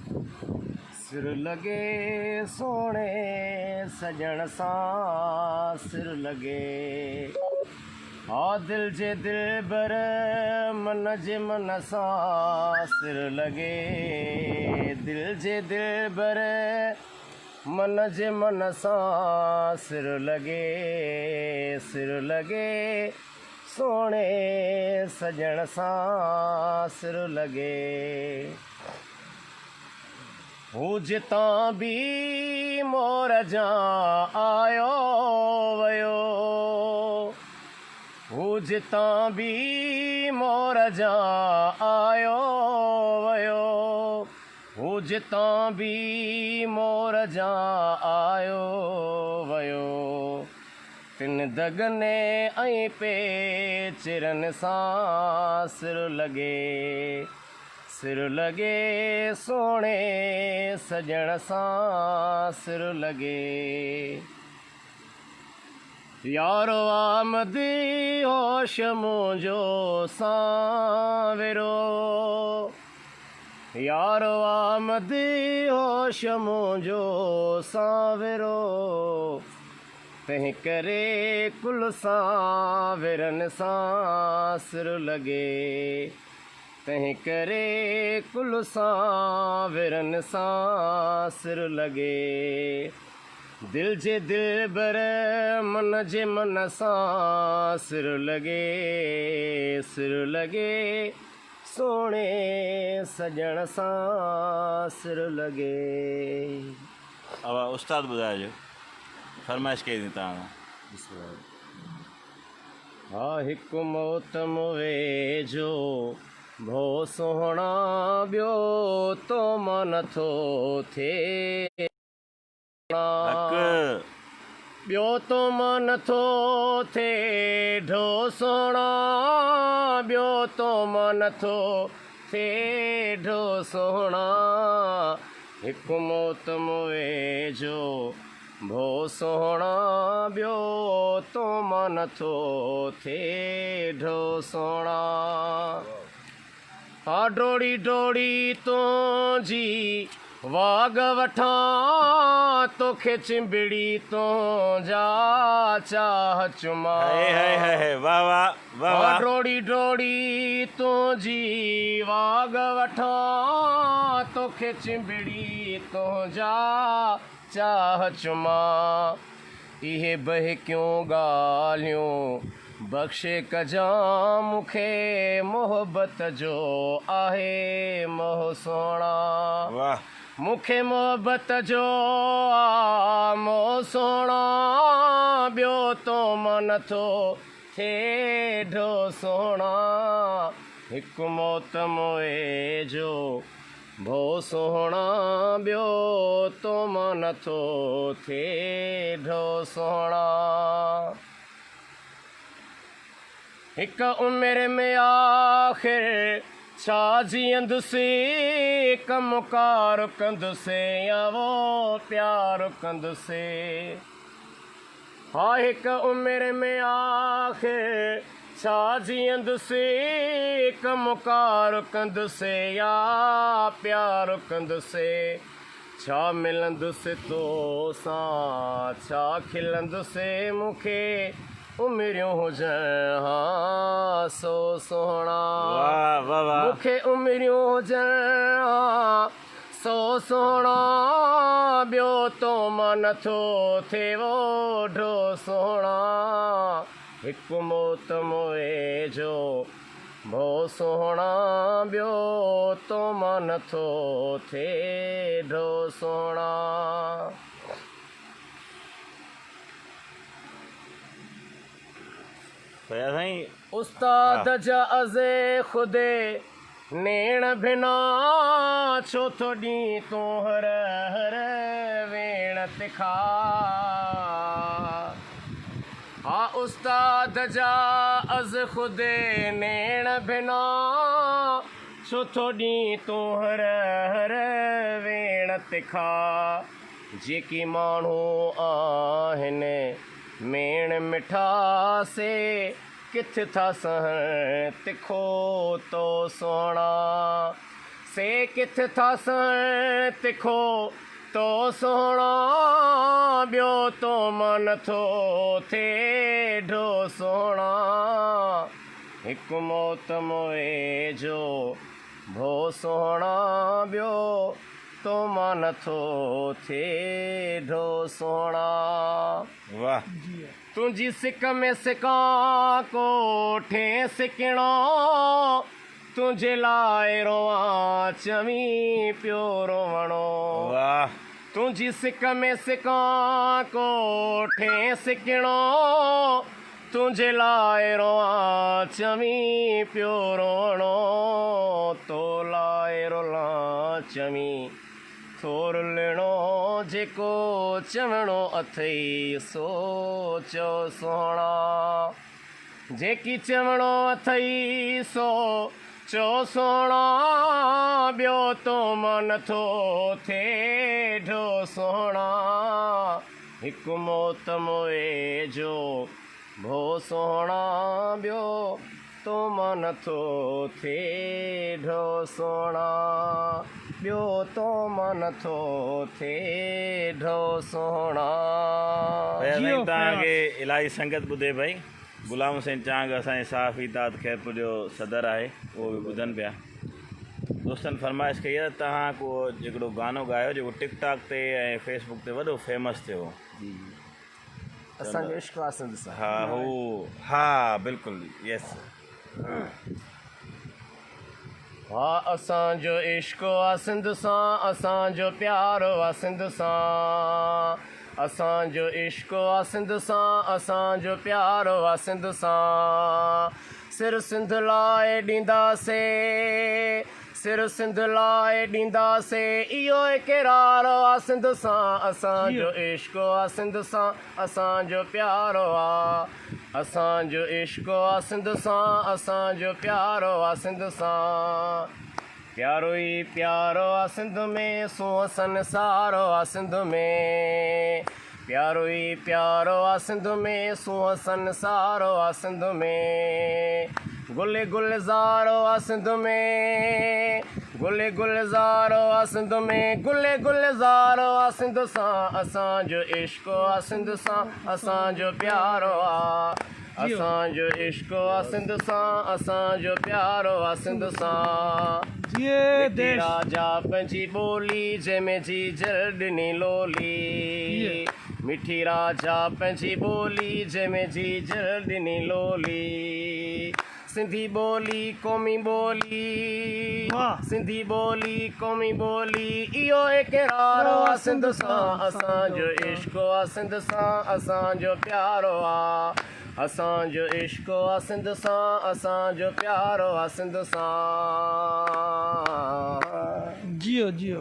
सिर लगे सोने सजण सां सिर लगे दिल जे दिल बर मन जे मन सां सिर लगे दिल जे दिल बर मन जे मन सां सिर लगे सोने सजण सां सिर लगे हू जितां बि मोर जा आयो वयो हू जितां बि मोर जा आयो वयो हू जितां बि मोर जा आयो वयो तिन दगने ऐं पे चिरन सां सिर लगे सोने सजण सां सिर लगे यारो आमदी होश मुंहिंजो सांवरो यारो आमदी होश मुंहिंजो सांवरो तंहिं करे कुल सांवरनि सां सिर लगे तंहिं करे कुल सांवरनि सां सिर लगे दिल जे दिल बर मन जे मन सां सिर लगे सोने सजण सां सिर लगे। अब उस्ताद ॿुधाइजो फरमाइश कई थी तव्हां हा हिकु मौतम वेझो भो सोहणा ॿियो तो मां नथो थिए ॿियो तो मां नथो थिए ढो सोहणा ॿियो तो मां नथो थिए ढो सोहणा हिकु मौतम वेझो भो सोहणा ॿियो तो मां नथो थिए ढो सोहणा हा डोड़ी डोड़ी तुंहिंजी वाग वठां तोखे चिंबिड़ी तुंहिंजा चाह चुमा वाह वाह वाह डोड़ी डोड़ी तुंहिंजी वाग वठां तोखे चिंबिड़ी तुंहिंजा चाह चुमा इहे बहकियूं ॻाल्हियूं बख़्शे कजां मूंखे मोहबत जो आहे मोह सोहणा वाह मूंखे मोहबत जो मोह सोहणा ॿियो तो मां नथो थिए ढो सोहणा हिकु मौतम वेझो भो सोहणा ॿियो तो मां नथो थिए ढो सोहणा हिक उमिरि में आख़िर छा जीअंदुसि कमु कार कंदुसि या वो प्यार कंदुसि हा हिक उमिरि में आख़िर छा जीअंदुसि कमु कार कंदुसि या प्यार कंदुसि छा मिलंदुसि तो सां छा खिलंदुसि मूंखे उमिरियूं हुजनि हा सो सोहणा मूंखे उमिरियूं हुजनि हा सो सोहणा ॿियो तो मां नथो थिए वो ढो सोहणा हिकु मौतम वेझो भो सोहणा ॿियो तो मां नथो थिए ढो सोहणा उस्ताद जा अज़े खुदे नेण बिना छो थो ॾींहुं तूं हर हर वेण तिखा हा उस्ताद जा अज़ खुदे नेण बिना छो थो ॾींहुं तूं हर हर वेण तिखा जेकी माण्हू आहिनि मेण मिठासे किथे था सहण तिखो तो सोहणा से किथे था सन तिखो तो सोहणा ॿियो तो मन थो थिए ढो सोहणा हिकु मौत मोए जो भो सोहणा ॿियो तो मन थो थिए ढो सोहणा वाह तुंहिंजी सिक में सिकां कोठे सिकणो तुंहिंजे लाइ रोआं चवीं पियो रोवणो वाह तुंहिंजी सिक में सिकां कोठे सिकणो तुंहिंजे लाइ रोआं चवीं पियो रोवणो तो लाइ रोलां चवीं थोर लेणो जेको चवणो अथई सो चओ सोहणा जेकी चवणो अथई सो चओ सोहणा ॿियो तो मन थो थिए ढो सोहणा हिकु मौत मोए जो भो सोहणा ॿियो तो मन थो थिए ढो सोहणा ॿियो तो मन थो थिए ढो सोहणा साईं तव्हांखे इलाही संगत ॿुधे पई गुलाम हुसैन चांग असांजे साफ़ इताद खैरपुर जो सदर आहे उहो बि ॿुधनि पिया दोस्तनि फरमाइश कई आहे त तव्हां को हिकिड़ो गानो ॻायो जेको टिकटॉक ते ऐं फेसबुक ते वॾो फेमस थियो असांजो इश्क आहे सिंध सां हा हू हा बिल्कुलु यस हा असांजो इश्क आहे सिंध सां असांजो प्यारो आहे सिंध सां असांजो इश्क आहे सिंध सां असांजो प्यारो आहे सिंध सां सिर सिंध लाइ ॾींदासीं सिर सिंध लाइ ॾींदासीं इहो इक़रार आहे सिंध सां असांजो इश्क आहे सिंध सां असांजो प्यारो आहे असांजो इश्क आहे सिंध सां असांजो प्यारो आहे सिंध सां प्यारो ई प्यारो आहे सिंध में सूंहं संसारो आहे सिंध में प्यारो ई प्यारो आहे सिंध में सूंहं संसारो आहे सिंध में गुल गुलज़ारो आहे सिंध में गुल गुलज़ारो आहे सिंध में गुल गुलज़ारो आहे सिंध सां असांजो इश्क आहे सिंध सां असांजो प्यारो आहे असांजो इश्क आहे सिंध सां असांजो प्यारो आहे सिंध सां मिठी राजा पंहिंजी ॿोली जंहिंमें जी जल ॾिनी लोली मिठी राजा पंहिंजी ॿोली जंहिंमें जी जल ॾिनी लोली सिंधी ॿोली क़ौमी ॿोली सिंधी ॿोली क़ौमी ॿोली इहो इक़रार आहे सिंध सां असांजो इश्क आहे सिंध सां असांजो प्यारो आहे असांजो इश्क आहे सिंध सां असांजो प्यारो आहे सिंध सां जियो जियो